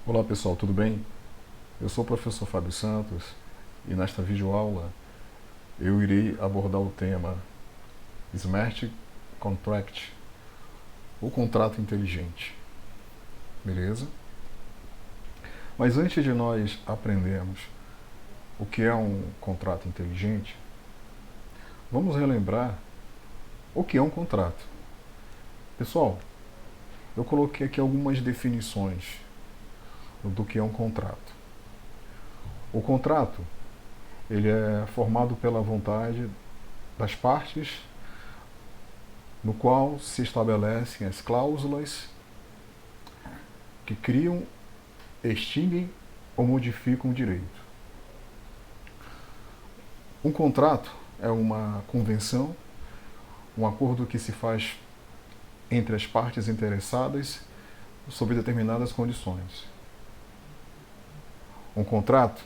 Olá pessoal, tudo bem? Eu sou o professor Fábio Santos e nesta videoaula eu irei abordar o tema Smart Contract, o contrato inteligente, beleza? Mas antes de nós aprendermos o que é um contrato inteligente, vamos relembrar o que é um contrato. Pessoal, eu coloquei aqui algumas definições do que é um contrato. O contrato, ele é formado pela vontade das partes, no qual se estabelecem as cláusulas que criam, extinguem ou modificam o direito. Um contrato é uma convenção, um acordo que se faz entre as partes interessadas sob determinadas condições. Um contrato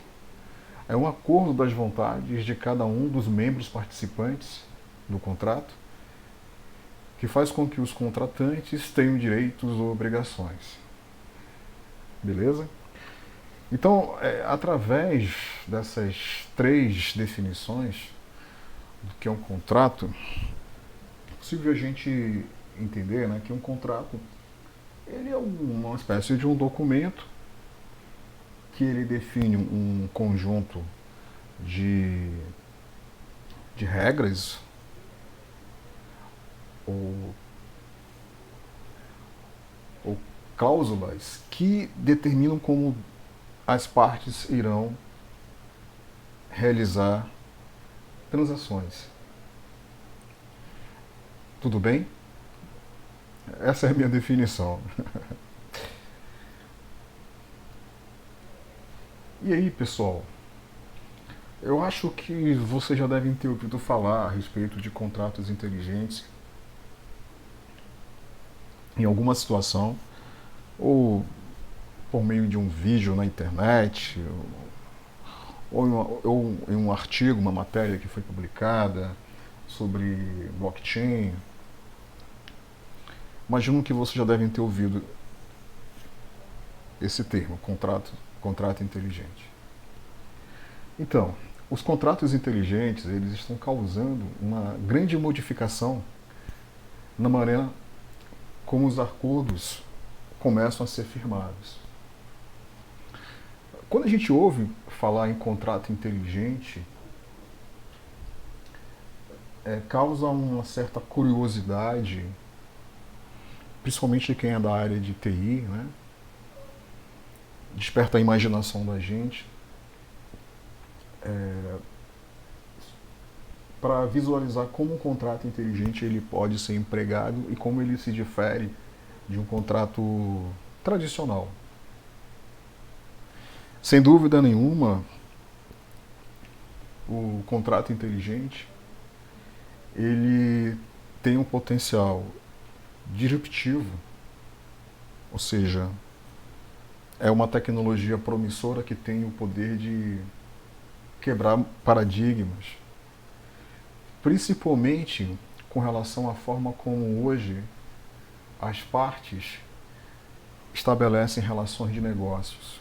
é um acordo das vontades de cada um dos membros participantes do contrato, que faz com que os contratantes tenham direitos ou obrigações. Beleza? Então, através dessas três definições do que é um contrato, é possível a gente entender, né, que um contrato ele é uma espécie de um documento que ele define um conjunto de, de regras ou, ou cláusulas que determinam como as partes irão realizar transações. Tudo bem? Essa é a minha definição. E aí, pessoal? Eu acho que vocês já devem ter ouvido falar a respeito de contratos inteligentes em alguma situação, ou por meio de um vídeo na internet, ou em um artigo, uma matéria que foi publicada sobre blockchain. Imagino que vocês já devem ter ouvido esse termo, contrato inteligente. Então, os contratos inteligentes eles estão causando uma grande modificação na maneira como os acordos começam a ser firmados. Quando a gente ouve falar em contrato inteligente, causa uma certa curiosidade, principalmente quem é da área de TI, né? Desperta a imaginação da gente para visualizar como um contrato inteligente ele pode ser empregado e como ele se difere de um contrato tradicional. Sem dúvida nenhuma, o contrato inteligente ele tem um potencial disruptivo, ou seja, é uma tecnologia promissora que tem o poder de quebrar paradigmas, principalmente com relação à forma como hoje as partes estabelecem relações de negócios.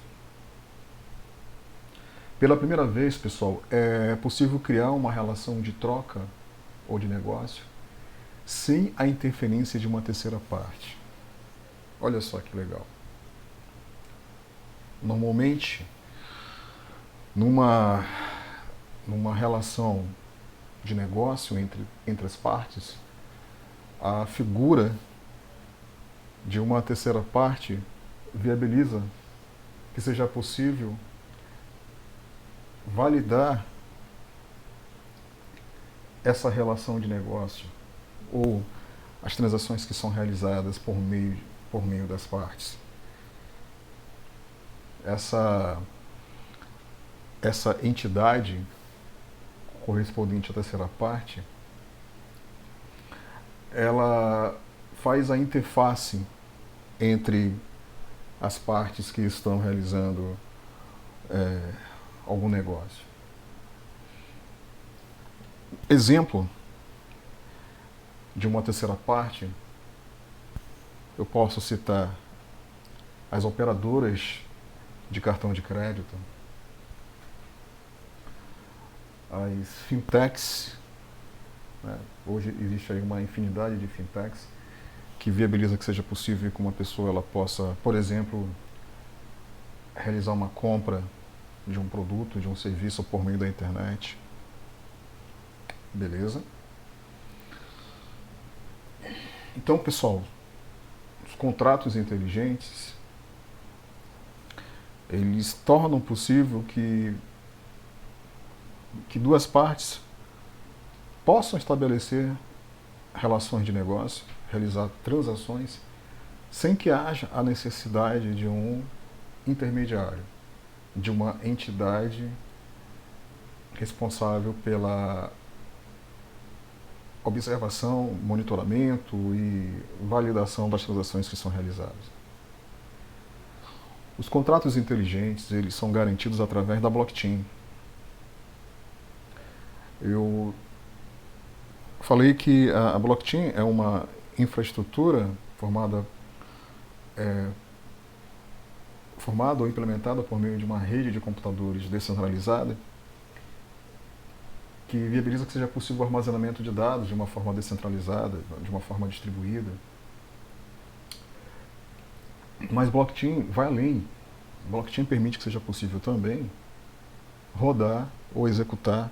Pela primeira vez, pessoal, é possível criar uma relação de troca ou de negócio sem a interferência de uma terceira parte. Olha só que legal. Normalmente, numa, numa relação de negócio entre as partes, a figura de uma terceira parte viabiliza que seja possível validar essa relação de negócio ou as transações que são realizadas por meio das partes. Essa, essa entidade correspondente à terceira parte, ela faz a interface entre as partes que estão realizando algum negócio. Exemplo de uma terceira parte, eu posso citar as operadoras de cartão de crédito. As fintechs, né? Hoje existe aí uma infinidade de fintechs que viabiliza que seja possível que uma pessoa ela possa, por exemplo, realizar uma compra de um produto, de um serviço por meio da internet. Beleza? Então, pessoal, os contratos inteligentes, eles tornam possível que duas partes possam estabelecer relações de negócio, realizar transações, sem que haja a necessidade de um intermediário, de uma entidade responsável pela observação, monitoramento e validação das transações que são realizadas. Os contratos inteligentes, eles são garantidos através da blockchain. Eu falei que a blockchain é uma infraestrutura formada ou implementada por meio de uma rede de computadores descentralizada que viabiliza que seja possível o armazenamento de dados de uma forma descentralizada, de uma forma distribuída. Mas blockchain vai além. Blockchain permite que seja possível também rodar ou executar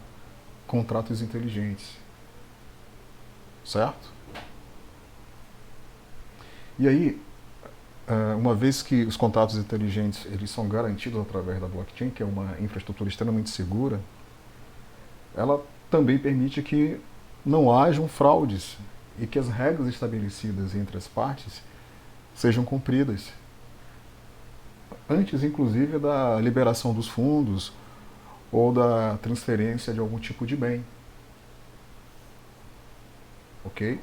contratos inteligentes. Certo? E aí, uma vez que os contratos inteligentes eles são garantidos através da blockchain, que é uma infraestrutura extremamente segura, ela também permite que não hajam fraudes e que as regras estabelecidas entre as partes sejam cumpridas. Antes, inclusive, da liberação dos fundos ou da transferência de algum tipo de bem. Ok?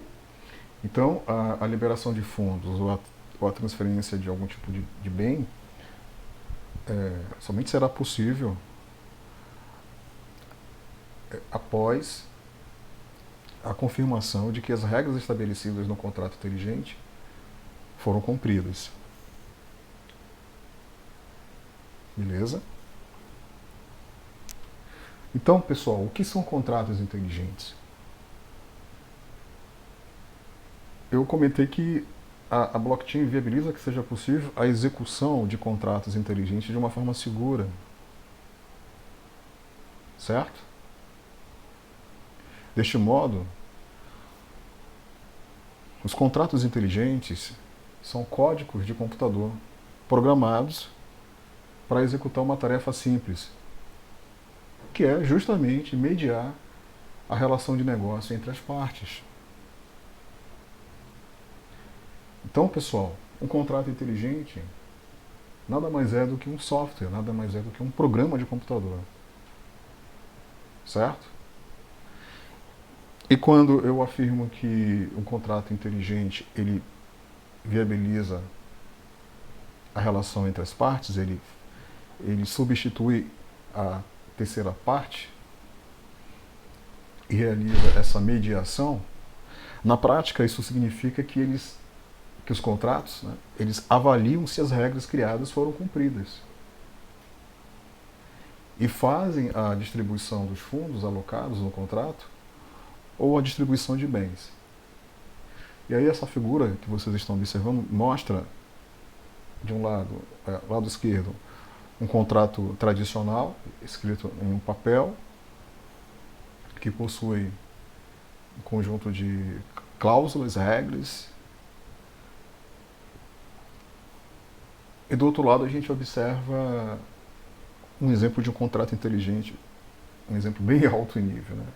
Então, a liberação de fundos ou a transferência de algum tipo de bem somente será possível após a confirmação de que as regras estabelecidas no contrato inteligente foram cumpridas. Beleza? Então, pessoal, o que são contratos inteligentes? Eu comentei que a blockchain viabiliza que seja possível a execução de contratos inteligentes de uma forma segura. Certo? Deste modo, os contratos inteligentes são códigos de computador programados para executar uma tarefa simples, que é justamente mediar a relação de negócio entre as partes. Então, pessoal, um contrato inteligente nada mais é do que um software, nada mais é do que um programa de computador. Certo? E quando eu afirmo que um contrato inteligente ele viabiliza a relação entre as partes, ele substitui a terceira parte e realiza essa mediação, na prática isso significa que os contratos, né, eles avaliam se as regras criadas foram cumpridas e fazem a distribuição dos fundos alocados no contrato ou a distribuição de bens. E aí essa figura que vocês estão observando mostra, de um lado, lado esquerdo, um contrato tradicional, escrito em um papel, que possui um conjunto de cláusulas, regras. E do outro lado a gente observa um exemplo de um contrato inteligente, um exemplo bem alto em nível, né?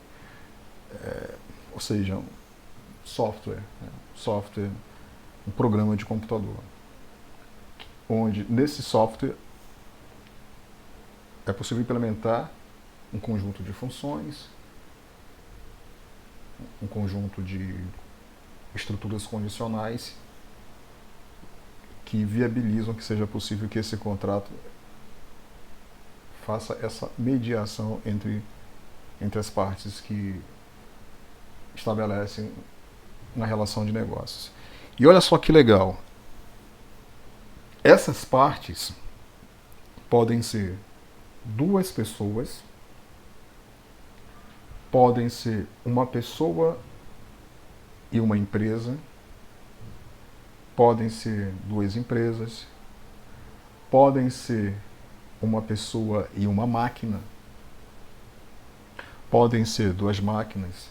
Ou seja, um software, um programa de computador, onde nesse software é possível implementar um conjunto de funções, um conjunto de estruturas condicionais que viabilizam que seja possível que esse contrato faça essa mediação entre as partes que estabelecem uma relação de negócios. E olha só que legal. Essas partes podem ser duas pessoas, podem ser uma pessoa e uma empresa, podem ser duas empresas, podem ser uma pessoa e uma máquina, podem ser duas máquinas,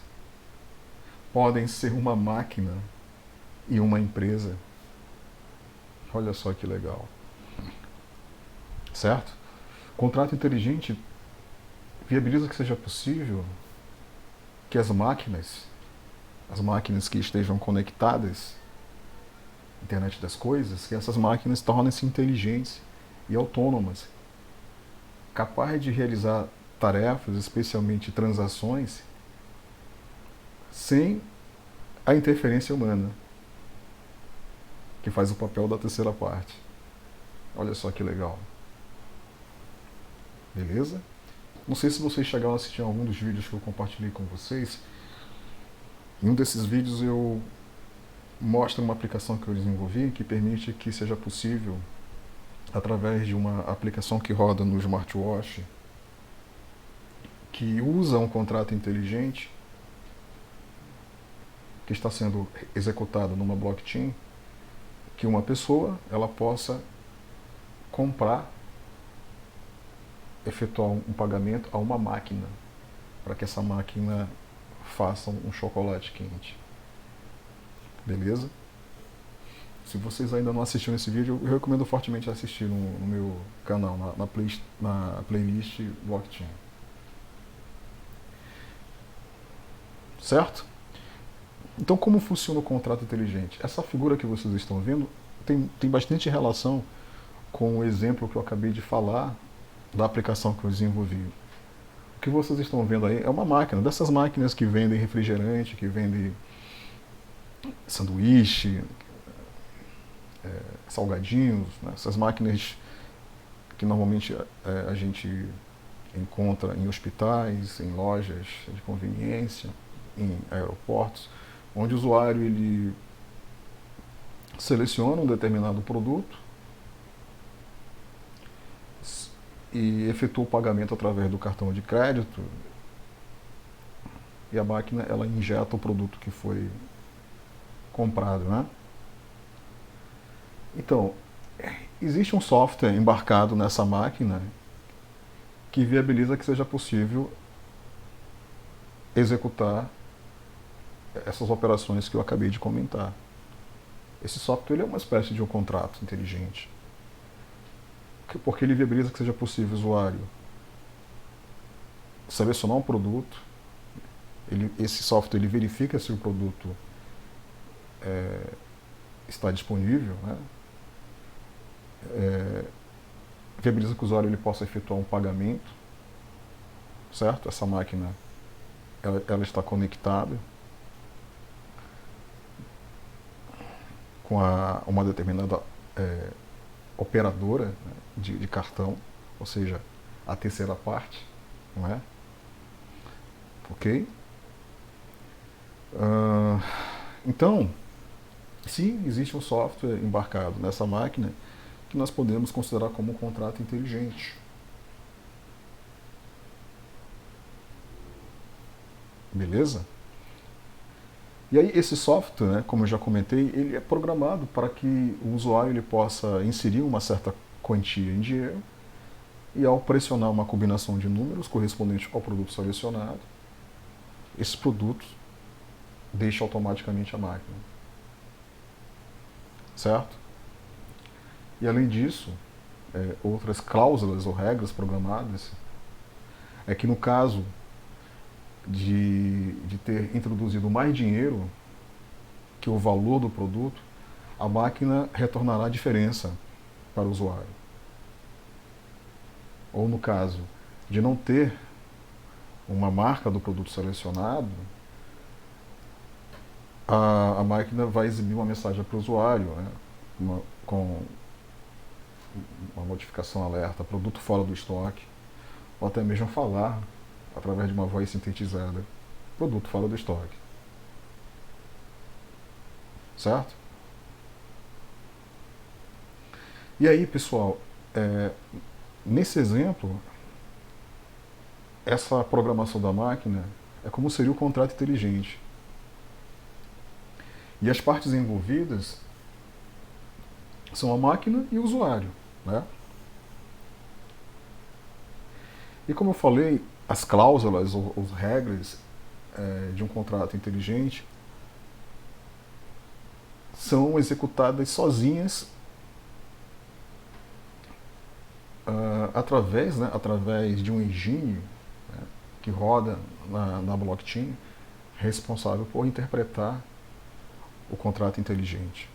podem ser uma máquina e uma empresa. Olha só que legal. Certo? Contrato inteligente viabiliza que seja possível que as máquinas que estejam conectadas, internet das coisas, que essas máquinas tornem-se inteligentes e autônomas, capazes de realizar tarefas, especialmente transações, sem a interferência humana, que faz o papel da terceira parte. Olha só que legal. Beleza? Não sei se vocês chegaram a assistir algum dos vídeos que eu compartilhei com vocês. Em um desses vídeos eu mostro uma aplicação que eu desenvolvi que permite que seja possível, através de uma aplicação que roda no smartwatch, que usa um contrato inteligente que está sendo executado numa blockchain, que uma pessoa ela possa comprar, efetuar um pagamento a uma máquina, para que essa máquina faça um chocolate quente. Beleza? Se vocês ainda não assistiram esse vídeo, eu recomendo fortemente assistir no meu canal, na playlist Blockchain. Certo? Então, como funciona o contrato inteligente? Essa figura que vocês estão vendo tem bastante relação com o exemplo que eu acabei de falar da aplicação que eu desenvolvi. O que vocês estão vendo aí é uma máquina, dessas máquinas que vendem refrigerante, que vendem sanduíche, salgadinhos, né? Essas máquinas que normalmente a gente encontra em hospitais, em lojas de conveniência, em aeroportos, onde o usuário ele seleciona um determinado produto e efetua o pagamento através do cartão de crédito, e a máquina ela injeta o produto que foi comprado, né? Então, existe um software embarcado nessa máquina que viabiliza que seja possível executar essas operações que eu acabei de comentar. Esse software ele é uma espécie de um contrato inteligente, porque ele viabiliza que seja possível o usuário selecionar um produto, esse software ele verifica se o produto está disponível, né? Viabiliza que o usuário ele possa efetuar um pagamento, certo? Essa máquina ela está conectada com uma determinada operadora, né, de cartão, ou seja, a terceira parte, não é? Ok? Então, sim, existe um software embarcado nessa máquina que nós podemos considerar como um contrato inteligente. Beleza? E aí esse software, né, como eu já comentei, ele é programado para que o usuário ele possa inserir uma certa quantia em dinheiro e ao pressionar uma combinação de números correspondente ao produto selecionado, esse produto deixa automaticamente a máquina. Certo? E além disso, outras cláusulas ou regras programadas é que no caso de ter introduzido mais dinheiro que o valor do produto, a máquina retornará a diferença para o usuário. Ou no caso de não ter uma marca do produto selecionado, a máquina vai exibir uma mensagem para o usuário, né, com uma notificação alerta, produto fora do estoque, ou até mesmo falar através de uma voz sintetizada, produto fora do estoque. Certo? E aí, pessoal, Nesse exemplo, essa programação da máquina é como seria o contrato inteligente. E as partes envolvidas são a máquina e o usuário, né? E como eu falei, as cláusulas ou as regras de um contrato inteligente são executadas sozinhas através de um engine, né, que roda na blockchain, responsável por interpretar o contrato inteligente.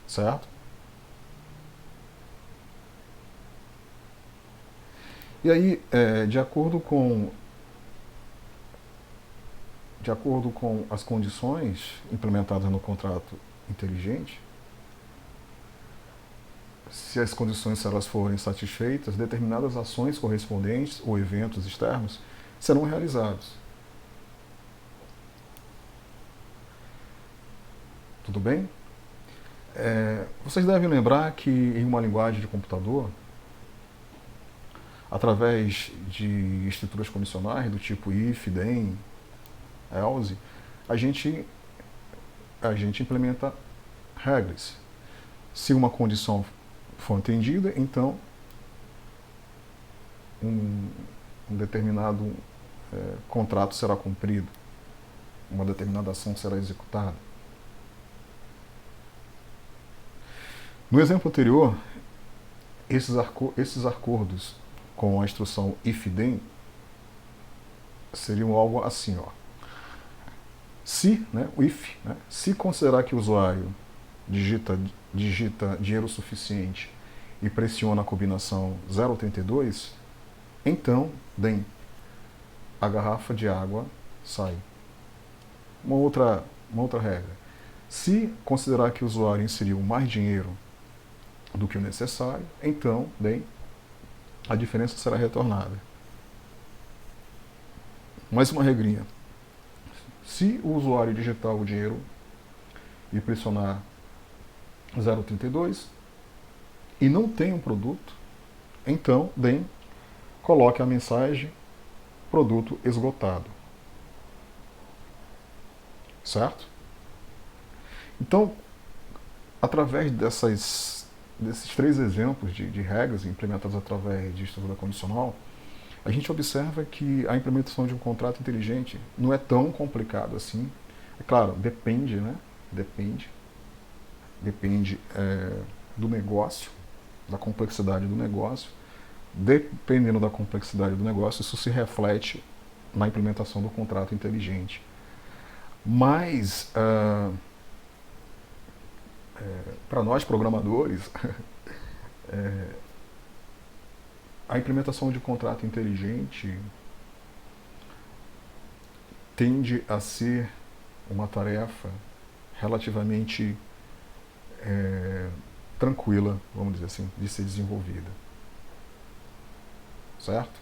Certo? E aí, de acordo com as condições implementadas no contrato inteligente, se as condições elas forem satisfeitas, determinadas ações correspondentes ou eventos externos serão realizados. Tudo bem? Vocês devem lembrar que em uma linguagem de computador, através de estruturas condicionais do tipo if, then, else, a gente implementa regras. Se uma condição for atendida, então um determinado contrato será cumprido, uma determinada ação será executada. No exemplo anterior, esses acordos com a instrução if then seriam algo assim, ó. Se, né, o if, né, se considerar que o usuário digita dinheiro suficiente e pressiona a combinação 0,82, então then a garrafa de água sai. Uma outra regra. Se considerar que o usuário inseriu mais dinheiro do que o necessário, então then a diferença será retornada. Mais uma regrinha. Se o usuário digitar o dinheiro e pressionar 0,32 e não tem um produto, então then coloque a mensagem produto esgotado. Certo? Então, através desses três exemplos de regras implementadas através de estrutura condicional, a gente observa que a implementação de um contrato inteligente não é tão complicado assim. É claro, depende, né? Depende do negócio, da complexidade do negócio. Dependendo da complexidade do negócio, isso se reflete na implementação do contrato inteligente. Mas, para nós programadores, a implementação de contrato inteligente tende a ser uma tarefa relativamente tranquila, vamos dizer assim, de ser desenvolvida. Certo?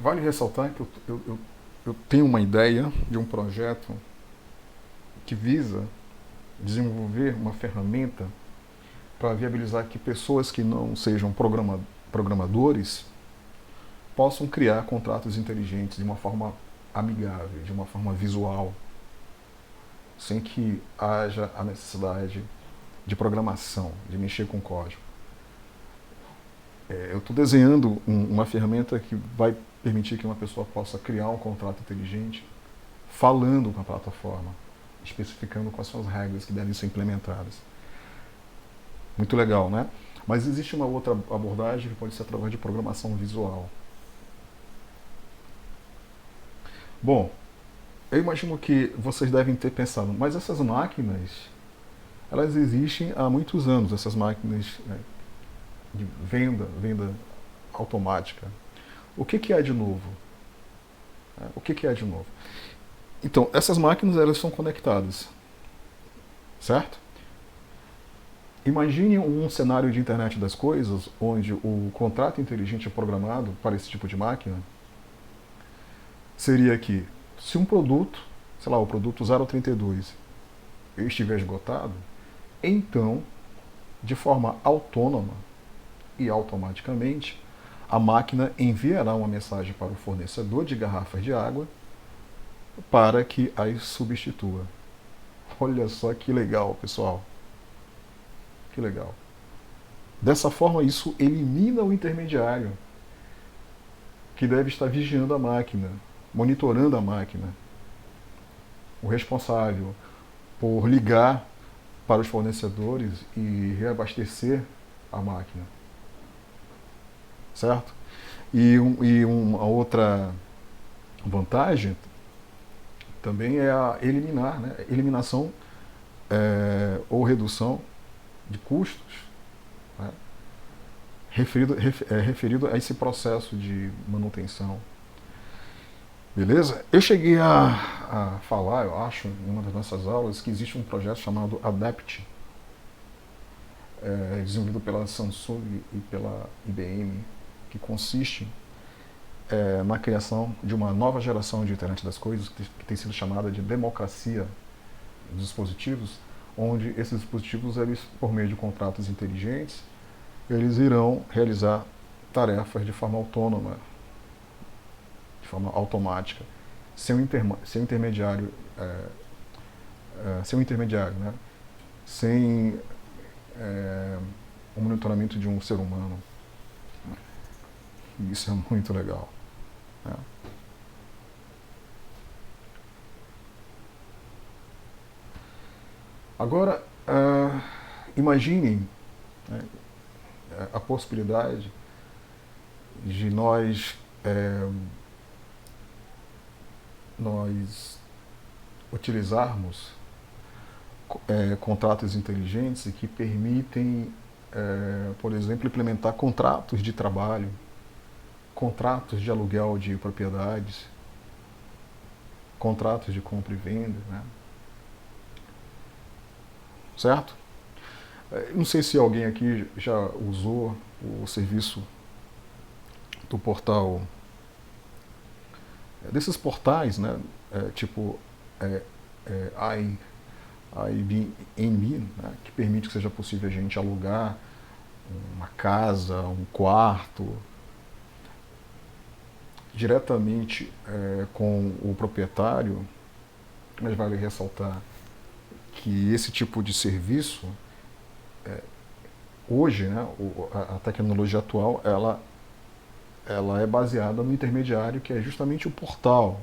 Vale ressaltar que eu tenho uma ideia de um projeto que visa desenvolver uma ferramenta para viabilizar que pessoas que não sejam programadores possam criar contratos inteligentes de uma forma amigável, de uma forma visual, sem que haja a necessidade de programação, de mexer com código. Eu estou desenhando uma ferramenta que vai permitir que uma pessoa possa criar um contrato inteligente falando com a plataforma, especificando quais são as regras que devem ser implementadas. Muito legal, né? Mas existe uma outra abordagem que pode ser através de programação visual. Bom, eu imagino que vocês devem ter pensado, mas essas máquinas, elas existem há muitos anos, essas máquinas, né, de venda automática. O que é de novo? O que é de novo? Então, essas máquinas, elas são conectadas, certo? Imagine um cenário de internet das coisas, onde o contrato inteligente programado para esse tipo de máquina seria que, se um produto, sei lá, o produto 032 estiver esgotado, então de forma autônoma e automaticamente, a máquina enviará uma mensagem para o fornecedor de garrafas de água para que as substitua. Olha só que legal, pessoal. Que legal. Dessa forma, isso elimina o intermediário, que deve estar vigiando a máquina, monitorando a máquina. O responsável por ligar para os fornecedores e reabastecer a máquina. Certo? E uma outra vantagem também é a eliminar, né? Eliminação ou redução de custos, né? referido a esse processo de manutenção. Beleza? Eu cheguei a falar, eu acho, em uma das nossas aulas, que existe um projeto chamado ADAPT, desenvolvido pela Samsung e pela IBM, que consiste na criação de uma nova geração de internet das coisas, que tem sido chamada de democracia dos dispositivos, onde esses dispositivos, eles, por meio de contratos inteligentes, eles irão realizar tarefas de forma autônoma, de forma automática, sem um intermediário, né? Sem o monitoramento de um ser humano. Isso é muito legal, né? Agora, imaginem, né, a possibilidade de nós utilizarmos contratos inteligentes que permitem, por exemplo, implementar contratos de trabalho, contratos de aluguel de propriedades, contratos de compra e venda, né? Certo? Não sei se alguém aqui já usou o serviço do portal, desses portais, né? Tipo Airbnb, né? Que permite que seja possível a gente alugar uma casa, um quarto, diretamente com o proprietário. Mas vale ressaltar que esse tipo de serviço, hoje, né, a tecnologia atual, ela é baseada no intermediário, que é justamente o portal,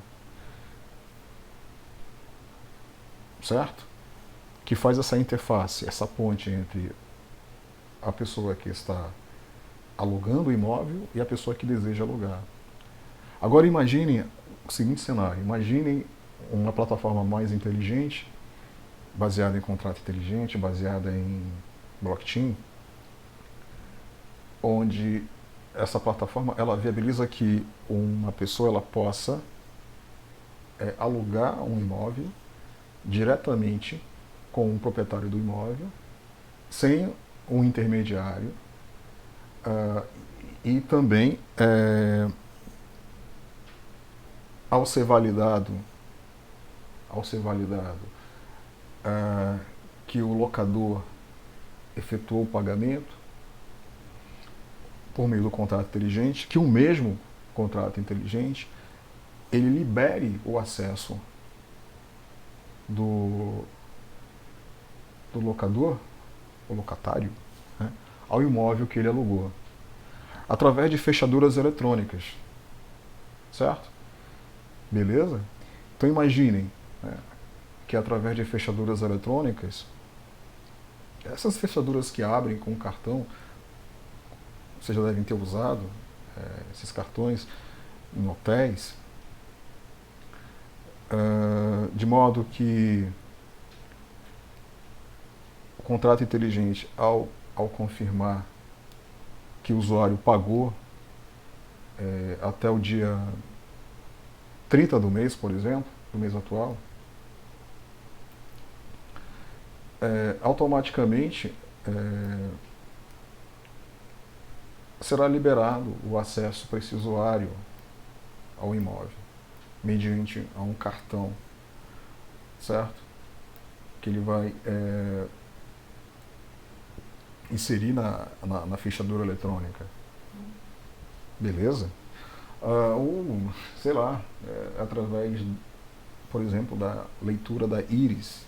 certo? Que faz essa interface, essa ponte entre a pessoa que está alugando o imóvel e a pessoa que deseja alugar. Agora imaginem o seguinte cenário: imaginem uma plataforma mais inteligente, baseada em contrato inteligente, baseada em blockchain, onde essa plataforma, ela viabiliza que uma pessoa, ela possa alugar um imóvel diretamente com o proprietário do imóvel, sem um intermediário, e também, ao ser validado, que o locador efetuou o pagamento por meio do contrato inteligente, que o mesmo contrato inteligente, ele libere o acesso do locador, o locatário, né, ao imóvel que ele alugou, através de fechaduras eletrônicas, certo? Beleza? Então imaginem, né, que através de fechaduras eletrônicas, essas fechaduras que abrem com cartão, vocês já devem ter usado esses cartões em hotéis, de modo que o contrato inteligente, ao confirmar que o usuário pagou até o dia 30 do mês, por exemplo, do mês atual, automaticamente será liberado o acesso para esse usuário ao imóvel, mediante a um cartão, certo? Que ele vai inserir na fichadura eletrônica. Beleza? Ou, sei lá, através, por exemplo, da leitura da íris,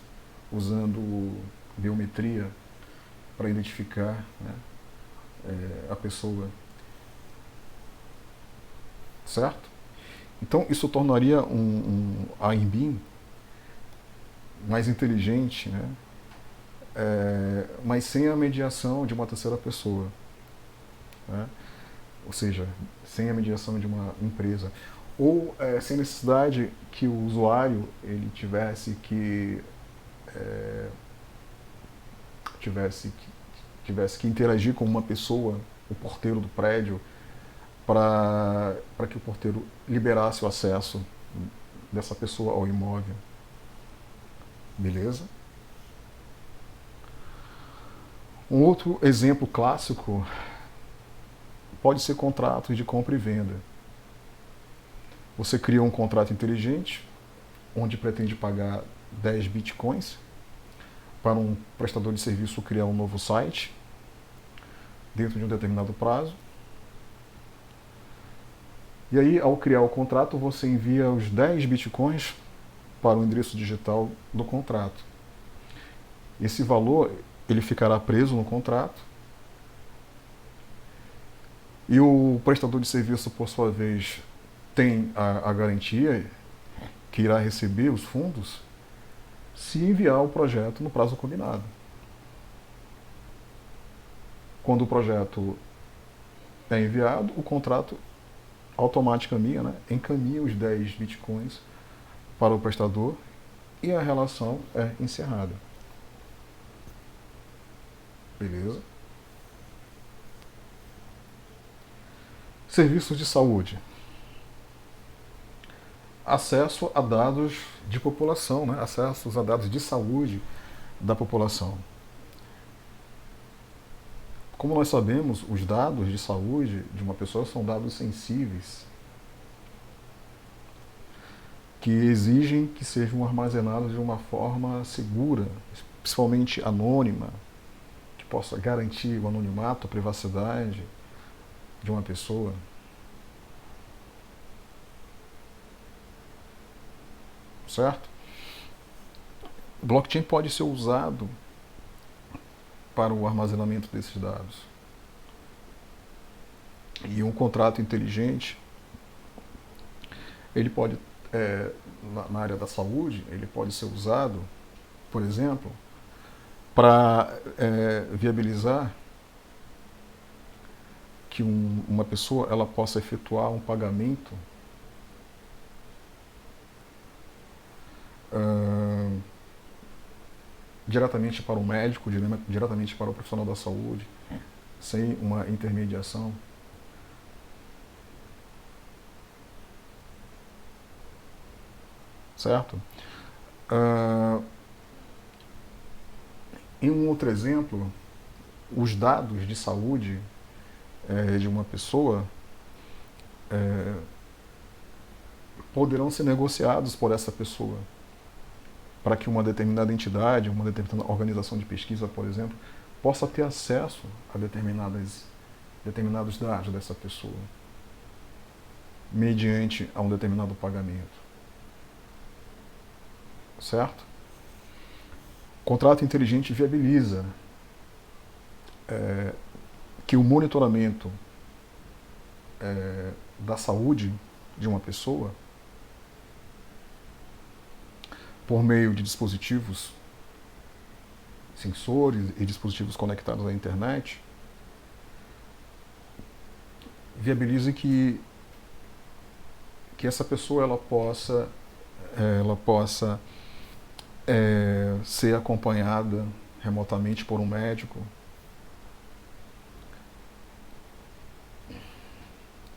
usando biometria para identificar, né, a pessoa. Certo? Então, isso tornaria a INBIM mais inteligente, né? Mas sem a mediação de uma terceira pessoa, né? Ou seja, sem a mediação de uma empresa. Ou sem necessidade que o usuário ele tivesse que interagir com uma pessoa, o porteiro do prédio, para que o porteiro liberasse o acesso dessa pessoa ao imóvel. Beleza? Um outro exemplo clássico pode ser contratos de compra e venda. Você cria um contrato inteligente, onde pretende pagar 10 bitcoins para um prestador de serviço criar um novo site dentro de um determinado prazo. E aí, ao criar o contrato, você envia os 10 bitcoins para o endereço digital do contrato. Esse valor ele ficará preso no contrato e o prestador de serviço, por sua vez, tem a garantia que irá receber os fundos se enviar o projeto no prazo combinado. Quando o projeto é enviado, o contrato automaticamente, né, encaminha os 10 bitcoins para o prestador e a relação é encerrada. Beleza? Serviços de saúde. Acesso a dados de população, né? Acessos a dados de saúde da população. Como nós sabemos, os dados de saúde de uma pessoa são dados sensíveis, que exigem que sejam armazenados de uma forma segura, principalmente anônima, que possa garantir o anonimato, a privacidade de uma pessoa. Certo? O blockchain pode ser usado para o armazenamento desses dados. E um contrato inteligente, ele pode, na área da saúde, ele pode ser usado, por exemplo, para viabilizar que uma pessoa ela possa efetuar um pagamento diretamente para o médico, diretamente para o profissional da saúde, sem uma intermediação. Certo? Em um outro exemplo, os dados de saúde de uma pessoa poderão ser negociados por essa pessoa para que uma determinada entidade, uma determinada organização de pesquisa, por exemplo, possa ter acesso a determinados dados dessa pessoa mediante a um determinado pagamento. Certo? O contrato inteligente viabiliza que o monitoramento da saúde de uma pessoa por meio de dispositivos, sensores e dispositivos conectados à internet, viabilize que essa pessoa ela possa ser acompanhada remotamente por um médico,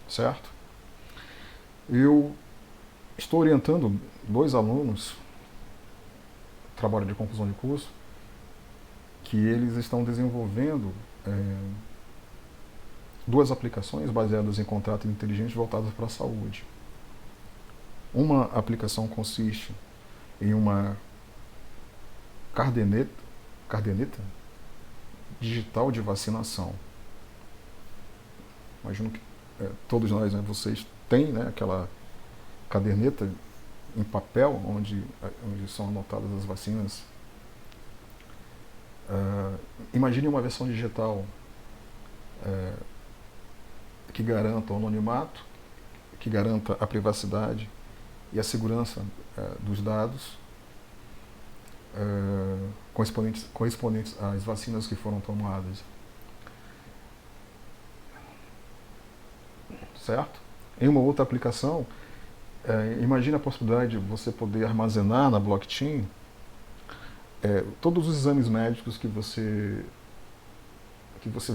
certo? Eu estou orientando 2 alunos, trabalho de conclusão de curso, que eles estão desenvolvendo 2 aplicações baseadas em contratos inteligentes voltadas para a saúde. Uma aplicação consiste em uma caderneta digital de vacinação. Imagino que todos nós, né, vocês têm, né, aquela caderneta em papel onde são anotadas as vacinas. Imagine uma versão digital que garanta o anonimato, que garanta a privacidade e a segurança dos dados correspondentes às vacinas que foram tomadas. Certo? Em uma outra aplicação, imagine a possibilidade de você poder armazenar na blockchain todos os exames médicos que você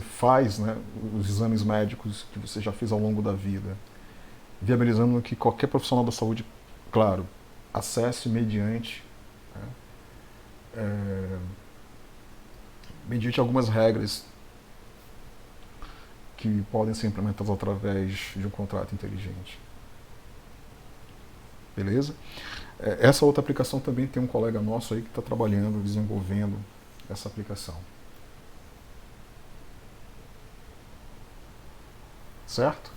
faz, né, os exames médicos que você já fez ao longo da vida, viabilizando que qualquer profissional da saúde, claro, acesse mediante algumas regras que podem ser implementadas através de um contrato inteligente. Beleza? Essa outra aplicação também tem um colega nosso aí que está trabalhando, desenvolvendo essa aplicação. Certo?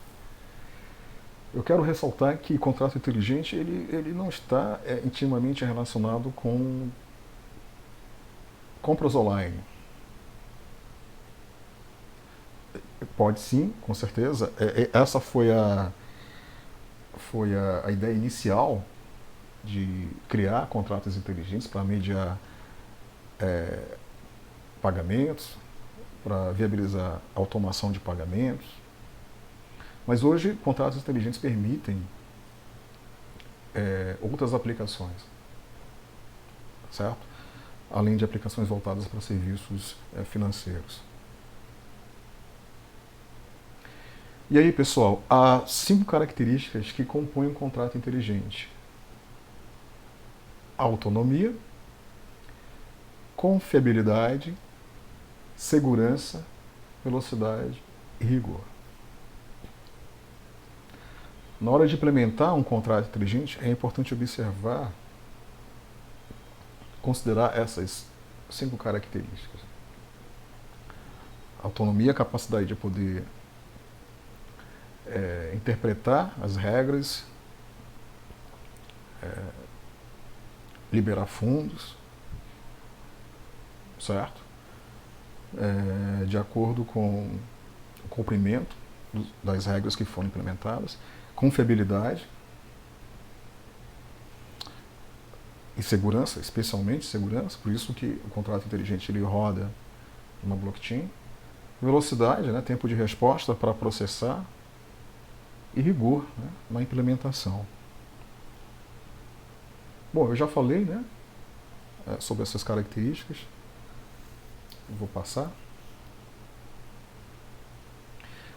Eu quero ressaltar que contrato inteligente ele não está intimamente relacionado com compras online. Pode sim, com certeza. Essa foi a ideia inicial de criar contratos inteligentes para mediar pagamentos, para viabilizar a automação de pagamentos. Mas hoje, contratos inteligentes permitem outras aplicações, certo? Além de aplicações voltadas para serviços financeiros. E aí, pessoal, há 5 características que compõem um contrato inteligente: autonomia, confiabilidade, segurança, velocidade e rigor. Na hora de implementar um contrato inteligente, é importante observar, considerar essas 5 características. Autonomia, capacidade de poder interpretar as regras, liberar fundos, certo? De acordo com o cumprimento das regras que foram implementadas. Confiabilidade e segurança, especialmente segurança, por isso que o contrato inteligente ele roda numa blockchain. Velocidade, né, tempo de resposta para processar, e rigor, né, na implementação. Bom, eu já falei, né, sobre essas características. Eu vou passar.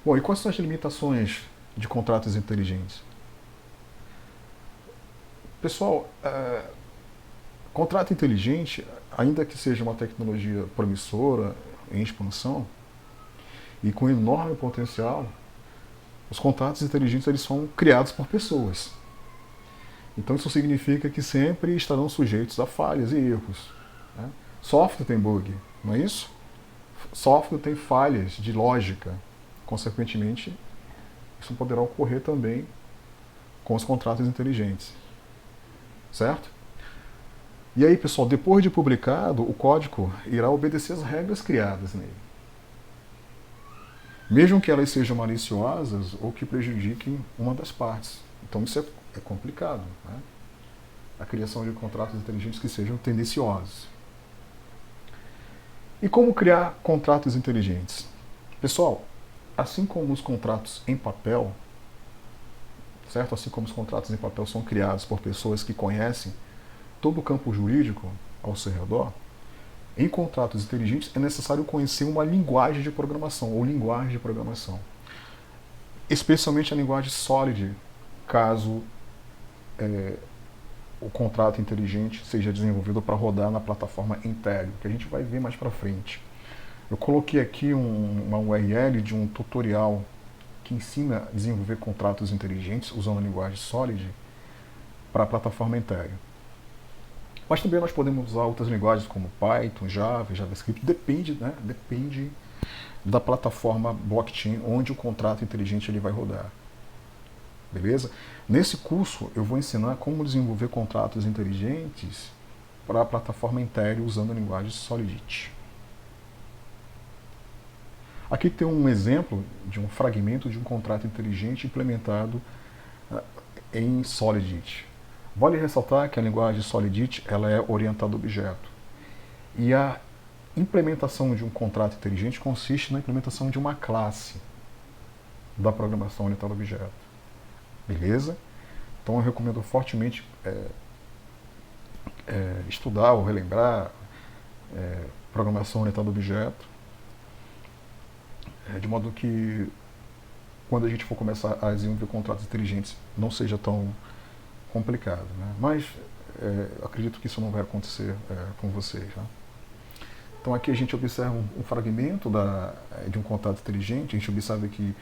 Bom, e quais são as limitações de contratos inteligentes? Pessoal, contrato inteligente, ainda que seja uma tecnologia promissora, em expansão, e com enorme potencial, os contratos inteligentes eles são criados por pessoas. Então isso significa que sempre estarão sujeitos a falhas e erros. Né? Software tem bug, não é isso? Software tem falhas de lógica. Consequentemente, isso poderá ocorrer também com os contratos inteligentes. Certo? E aí, pessoal, depois de publicado, o código irá obedecer as regras criadas nele. Mesmo que elas sejam maliciosas ou que prejudiquem uma das partes. Então isso é complicado, né? A criação de contratos inteligentes que sejam tendenciosos. E como criar contratos inteligentes? Pessoal, assim como os contratos em papel, certo? Assim como os contratos em papel são criados por pessoas que conhecem todo o campo jurídico ao seu redor, em contratos inteligentes é necessário conhecer uma linguagem de programação, ou linguagem de programação. Especialmente a linguagem SOLID, caso o contrato inteligente seja desenvolvido para rodar na plataforma Integro, que a gente vai ver mais para frente. Eu coloquei aqui uma URL de um tutorial que ensina a desenvolver contratos inteligentes usando a linguagem SOLID para a plataforma Integro. Mas também nós podemos usar outras linguagens como Python, Java, JavaScript, depende, né? Depende da plataforma blockchain onde o contrato inteligente ele vai rodar. Beleza? Nesse curso eu vou ensinar como desenvolver contratos inteligentes para a plataforma Ethereum usando a linguagem Solidity. Aqui tem um exemplo de um fragmento de um contrato inteligente implementado em Solidity. Vale ressaltar que a linguagem Solidity ela é orientada a objeto. E a implementação de um contrato inteligente consiste na implementação de uma classe da programação orientada a objeto. Beleza? Então eu recomendo fortemente estudar ou relembrar programação orientada a objeto, de modo que quando a gente for começar a desenvolver contratos inteligentes não seja tão complicado. Né? Mas acredito que isso não vai acontecer com vocês. Né? Então aqui a gente observa um fragmento de um contrato inteligente. A gente observa que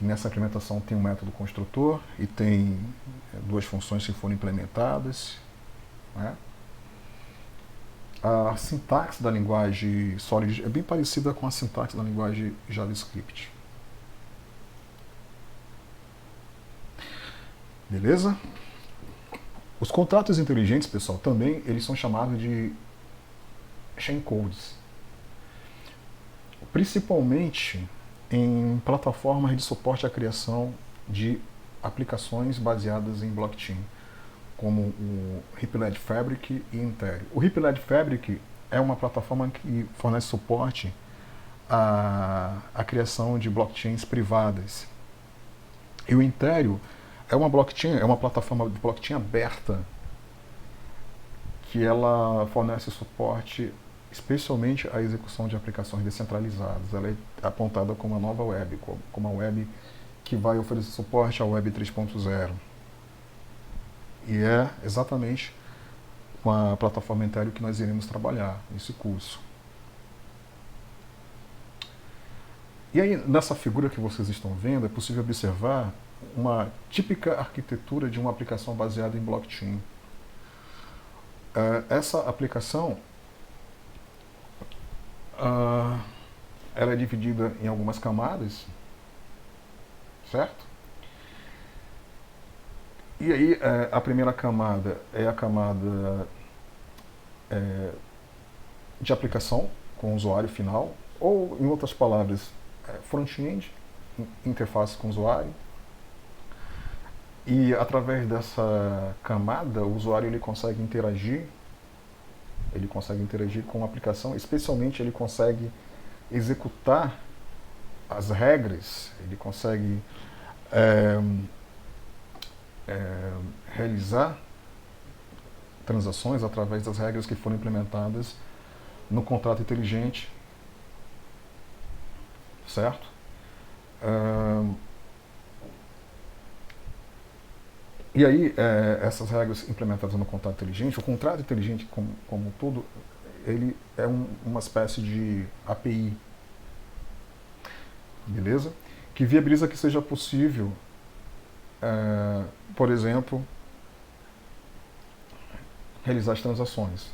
nessa implementação tem um método construtor e tem duas funções que foram implementadas. Né? A sintaxe da linguagem Solid é bem parecida com a sintaxe da linguagem JavaScript. Beleza? Os contratos inteligentes, pessoal, também eles são chamados de chain codes. Principalmente em plataformas de suporte à criação de aplicações baseadas em blockchain, como o Hippeled Fabric e Ethereum. O Hippeled Fabric é uma plataforma que fornece suporte à criação de blockchains privadas. E o Ethereum é uma blockchain, é uma plataforma de blockchain aberta que ela fornece suporte especialmente à execução de aplicações descentralizadas. Ela é apontada como a nova web, como a web que vai oferecer suporte à web 3.0. E é exatamente com a plataforma Ethereum que nós iremos trabalhar nesse curso. E aí, nessa figura que vocês estão vendo, é possível observar uma típica arquitetura de uma aplicação baseada em blockchain. Essa aplicação ela é dividida em algumas camadas, certo? E aí a primeira camada é a camada de aplicação com o usuário final, ou em outras palavras, front-end, interface com o usuário. E através dessa camada, o usuário ele consegue interagir com a aplicação, especialmente ele consegue executar as regras, ele consegue realizar transações através das regras que foram implementadas no contrato inteligente, certo? E aí, essas regras implementadas no contrato inteligente, o contrato inteligente como um todo, ele é uma espécie de API, beleza? Que viabiliza que seja possível, por exemplo, realizar as transações.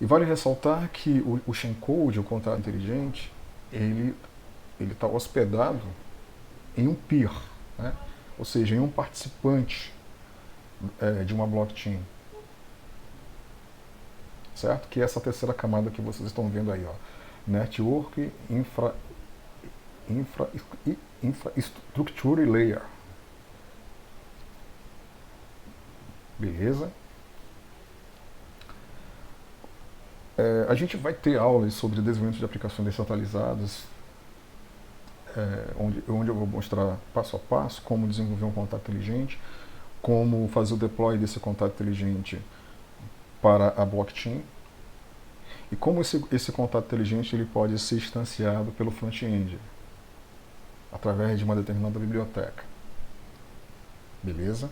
E vale ressaltar que o chain code, o contrato inteligente, ele está hospedado em um peer, né? Ou seja, em um participante de uma blockchain, certo? Que é essa terceira camada que vocês estão vendo aí, ó. Network, Infrastructure Layer. Beleza? A gente vai ter aulas sobre desenvolvimento de aplicações descentralizadas, onde eu vou mostrar passo a passo como desenvolver um contrato inteligente, como fazer o deploy desse contrato inteligente para a blockchain e como esse contrato inteligente ele pode ser instanciado pelo front-end através de uma determinada biblioteca. Beleza?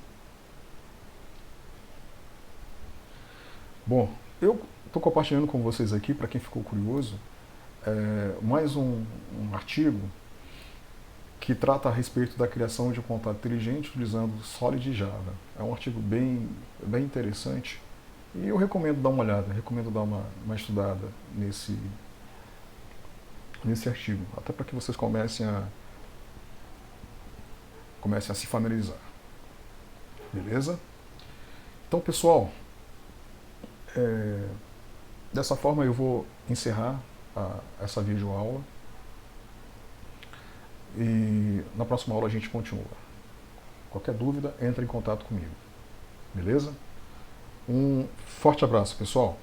Bom, eu estou compartilhando com vocês aqui, para quem ficou curioso, mais um artigo que trata a respeito da criação de um contrato inteligente utilizando Solid e Java. É um artigo bem interessante E eu recomendo dar uma olhada, recomendo dar uma estudada nesse artigo, até para que vocês comecem a se familiarizar. Beleza? Então, pessoal, dessa forma eu vou encerrar essa videoaula e na próxima aula a gente continua. Qualquer dúvida, entre em contato comigo. Beleza? Um forte abraço, pessoal!